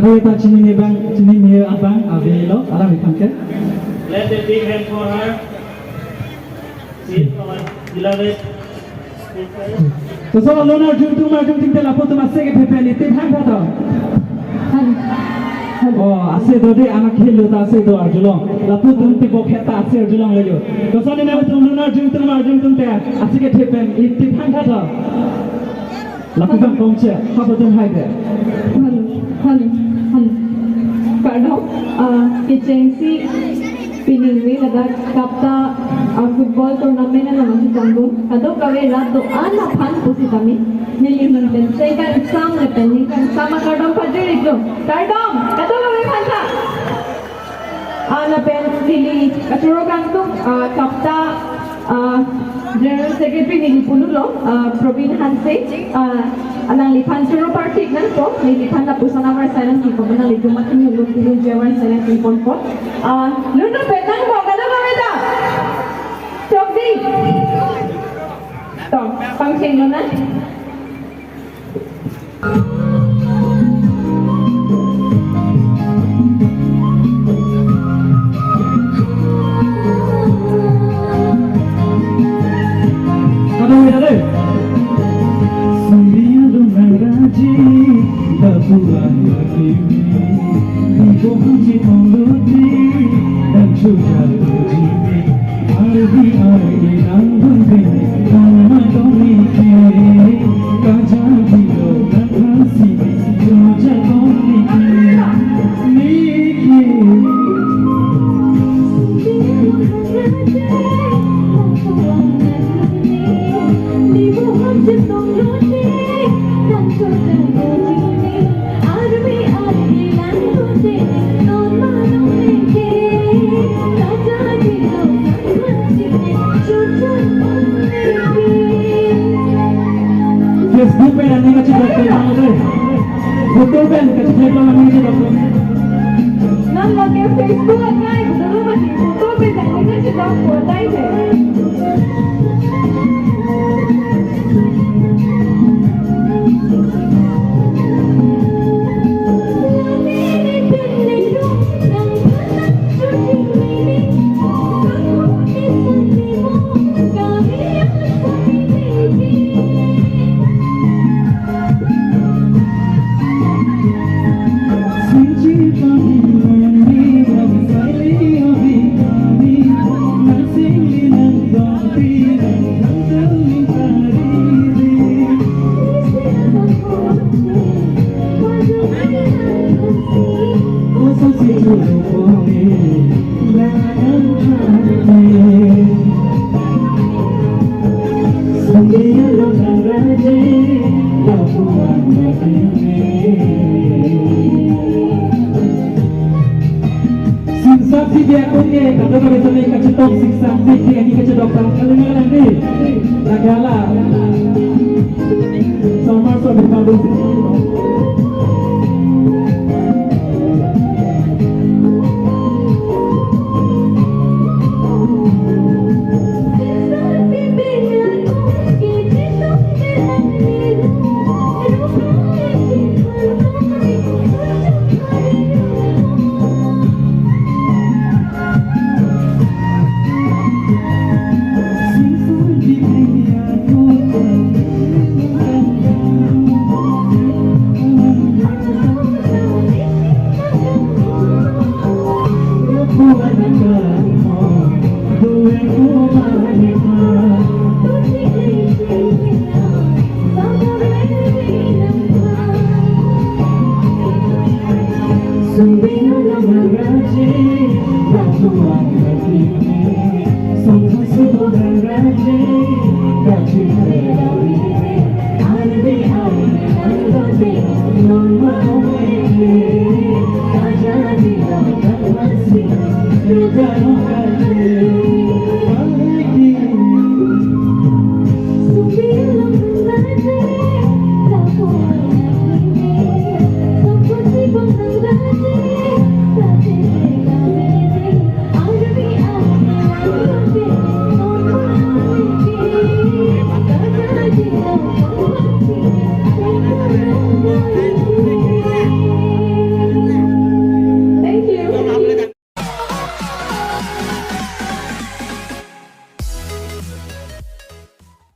Aduh tak cini ni abang avelo alam ikan ke? Let the big hand for her. Sit our beloved speaker. So so lona jum tinggal apa tu masih ke pepe ni tim hang kata. Oh asal tu deh anak hilu tak asal tu arjulong. Lapu tu tiba kereta asal arjulong lagi. So so ni nak lona jum teh asal ke pepe ni tim hang kata. Lapu bang kongce, apa tu hai deh? Kadang agensi piningwi laga kapta football tournament na naman si Tanggung. Kadang kami rato anak pan pusi kami nilihin din. Saya kan exam na pending kan sama kadang pajer itu. Kadang kami kanta. Anak pen nili katuro kantung kapta General Secretary nilipululo Provin Hanse anang lipan suro party nan po nilipan na pusa na silent ko na lidumakin yung lutulong jawan silent telefon po luno petang po kada kamita chokdi to pangsin lo na Facebook pe nanti kecil dokter mana tu? Foto pe kecil nanti kecil dokter. Nan lagi Facebook kan? Dulu masih foto pe nanti kecil dokter dah itu. Saksi dia oke, kalau kami sampai ke cetok siksa dia ni ke cetok kalau ni nanti lagala sama so berpadu Jangan